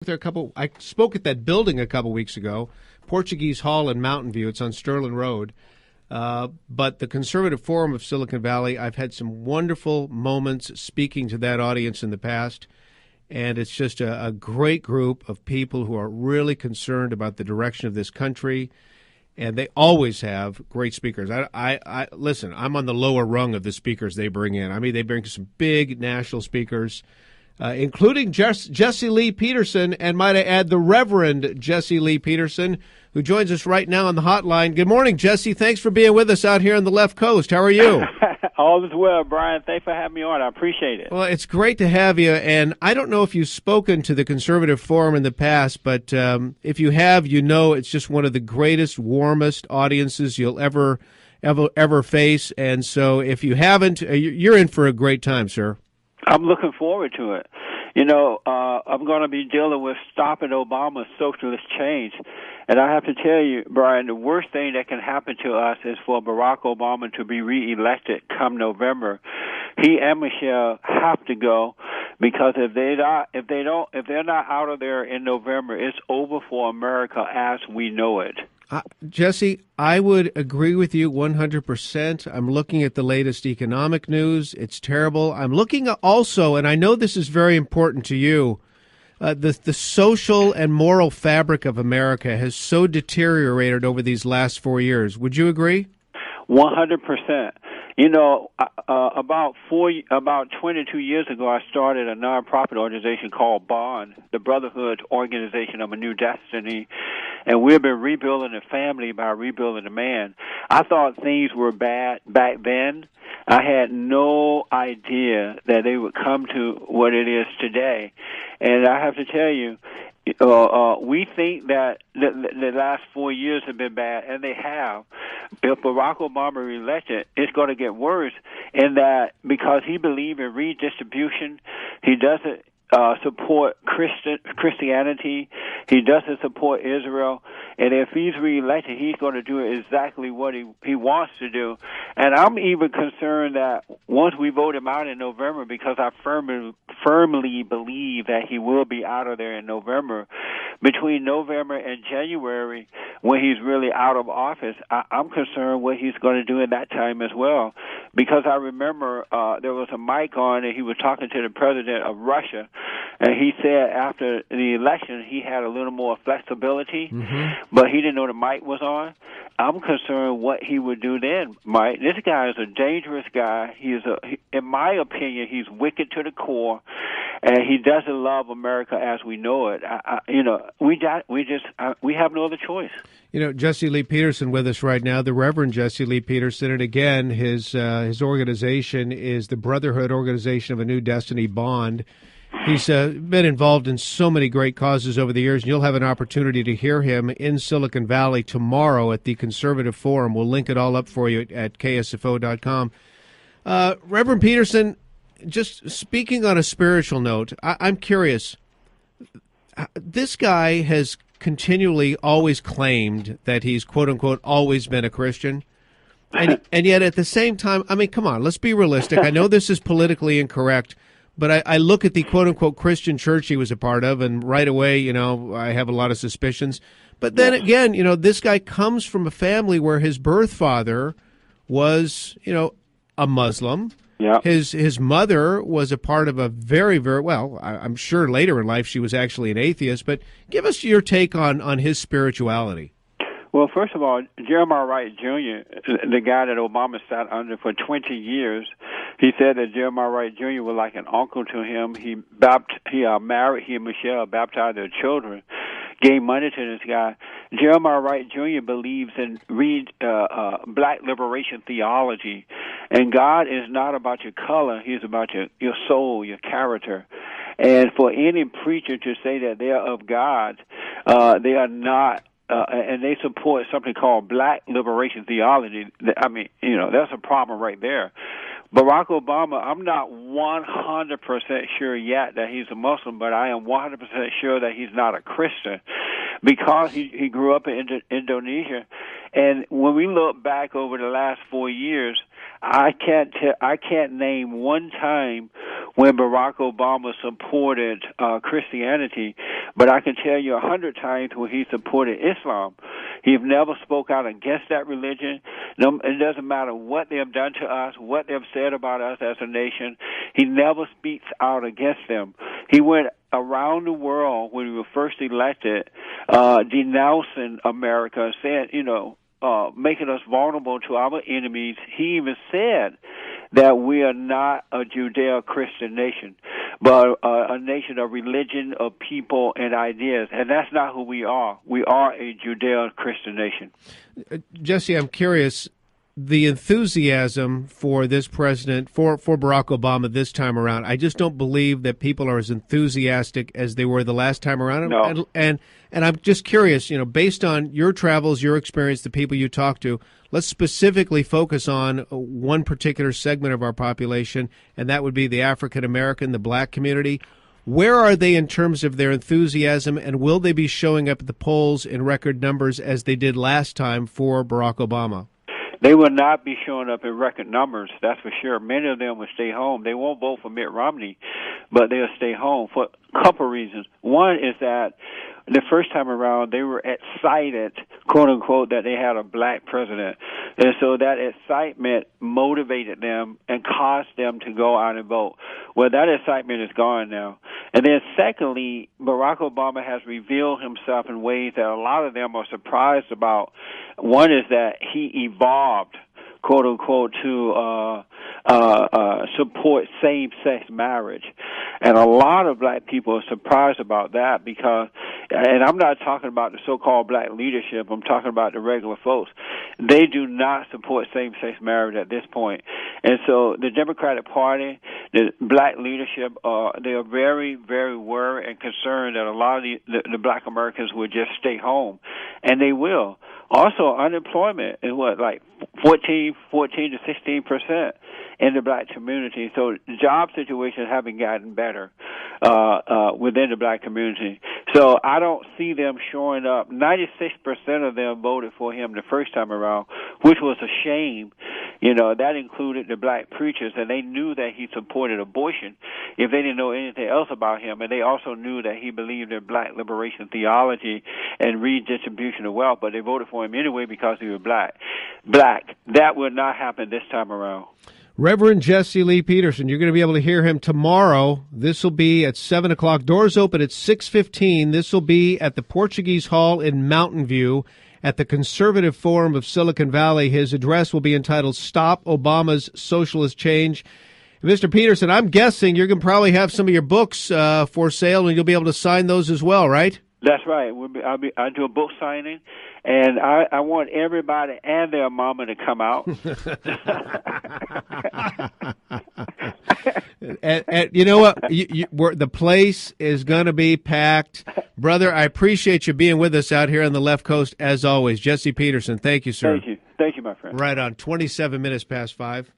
I spoke at that building a couple weeks ago, Portuguese Hall in Mountain View. It's on Sterling Road. But the Conservative Forum of Silicon Valley, I've had some wonderful moments speaking to that audience in the past, and it's just a great group of people who are really concerned about the direction of this country, and they always have great speakers. I listen, I'm on the lower rung of the speakers they bring in. I mean, they bring some big national speakers, including Jesse Lee Peterson, and might I add, the Reverend Jesse Lee Peterson, who joins us right now on the hotline. Good morning, Jesse. Thanks for being with us out here on the left coast. How are you? All is well, Brian. Thanks for having me on. I appreciate it. Well, it's great to have you, and I don't know if you've spoken to the Conservative Forum in the past, but if you have, you know it's just one of the greatest, warmest audiences you'll ever face, and so if you haven't, you're in for a great time, sir. I'm looking forward to it. You know, I'm going to be dealing with stopping Obama's socialist change. And I have to tell you, Brian, the worst thing that can happen to us is for Barack Obama to be reelected come November. He and Michelle have to go, because if they're not out of there in November, it's over for America as we know it. Jesse, I would agree with you 100%. I'm looking at the latest economic news. It's terrible. I'm looking also, and I know this is very important to you, the social and moral fabric of America has so deteriorated over these last 4 years. Would you agree? 100%. You know, about 22 years ago, I started a nonprofit organization called Bond, the Brotherhood Organization of a New Destiny, and we've been rebuilding the family by rebuilding the man. I thought things were bad back then. I had no idea that they would come to what it is today. And I have to tell you, we think that the last 4 years have been bad, and they have. If Barack Obama is elected, it's going to get worse, in that because he believes in redistribution, he doesn't support Christianity, he doesn't support Israel, and if he's reelected, he's going to do exactly what he wants to do. And I'm even concerned that once we vote him out in November, because I firmly believe that he will be out of there in November, between November and January, when he's really out of office, I'm concerned what he's going to do in that time as well. Because I remember there was a mic on, and he was talking to the president of Russia, and he said after the election he had a little more flexibility, but he didn't know the mic was on. I'm concerned what he would do then, Mike. This guy is a dangerous guy. In my opinion, he's wicked to the core, and he doesn't love America as we know it. We have no other choice. You know, Jesse Lee Peterson with us right now, the Reverend Jesse Lee Peterson, and again, his organization is the Brotherhood Organization of a New Destiny, Bond. He's been involved in so many great causes over the years, and you'll have an opportunity to hear him in Silicon Valley tomorrow at the Conservative Forum. We'll link it all up for you at ksfo.com. Reverend Peterson, just speaking on a spiritual note, I'm curious. This guy has continually always claimed that he's, quote-unquote, always been a Christian. And yet at the same time, I mean, come on, let's be realistic. I know this is politically incorrect, but I look at the quote-unquote Christian church he was a part of, and right away, you know, I have a lot of suspicions. But then again, you know, this guy comes from a family where his birth father was, you know, a Muslim. Yeah. His mother was a part of a very, very, well, I'm sure later in life she was actually an atheist, but give us your take on his spirituality. Well, first of all, Jeremiah Wright Jr., the guy that Obama sat under for 20 years, he said that Jeremiah Wright Jr. was like an uncle to him. He married, he and Michelle baptized their children, gave money to this guy. Jeremiah Wright Jr. believes in black liberation theology, and God is not about your color, he's about your soul, your character. And for any preacher to say that they are of God, they are not, and they support something called black liberation theology. I mean, you know, that's a problem right there. Barack Obama, I'm not 100% sure yet that he's a Muslim, but I am 100% sure that he's not a Christian, because he grew up in Indonesia. And when we look back over the last 4 years, I can't name one time when Barack Obama supported Christianity. But I can tell you 100 times where he supported Islam. He never spoke out against that religion. No, it doesn't matter what they have done to us, what they have said about us as a nation. He never speaks out against them. He went around the world when we were first elected, denouncing America, saying, making us vulnerable to our enemies. He even said that we are not a Judeo-Christian nation, but a nation of religion, of people, and ideas. And that's not who we are. We are a Judeo-Christian nation. Jesse, I'm curious, the enthusiasm for this president, for Barack Obama this time around, I just don't believe that people are as enthusiastic as they were the last time around. No. And I'm just curious, based on your travels, your experience, the people you talk to, let's specifically focus on one particular segment of our population, and that would be the African American, the black community. Where are they in terms of their enthusiasm, and will they be showing up at the polls in record numbers as they did last time for Barack Obama? They will not be showing up in record numbers, that's for sure. Many of them will stay home. They won't vote for Mitt Romney, but they'll stay home for a couple of reasons. One is that the first time around, they were excited, quote unquote, that they had a black president. And so that excitement motivated them and caused them to go out and vote. Well, that excitement is gone now. And then secondly, Barack Obama has revealed himself in ways that a lot of them are surprised about. One is that he evolved, quote unquote, to support same-sex marriage. And a lot of black people are surprised about that because, and I'm not talking about the so-called black leadership, I'm talking about the regular folks. They do not support same-sex marriage at this point. And so the Democratic Party, the black leadership, they are very, very worried and concerned that a lot of the black Americans will just stay home. And they will. Also, unemployment is like 14 to 16% in the black community. So job situations haven't gotten better within the black community. So I don't see them showing up. 96% of them voted for him the first time around, which was a shame. That included the black preachers, and they knew that he supported abortion if they didn't know anything else about him. And they also knew that he believed in black liberation theology and redistribution of wealth, but they voted for him anyway because he was black. That will not happen this time around. Reverend Jesse Lee Peterson, you're going to be able to hear him tomorrow. This will be at 7 o'clock. Doors open at 6:15. This will be at the Portuguese Hall in Mountain View at the Conservative Forum of Silicon Valley. His address will be entitled Stop Obama's Socialist Change. Mr. Peterson, I'm guessing you're going to probably have some of your books for sale, and you'll be able to sign those as well, right? That's right. I'll do a book signing, and I want everybody and their mama to come out. and you know what? The place is going to be packed. Brother, I appreciate you being with us out here on the left coast, as always. Jesse Peterson, thank you, sir. Thank you, my friend. Right on, 27 minutes past 5.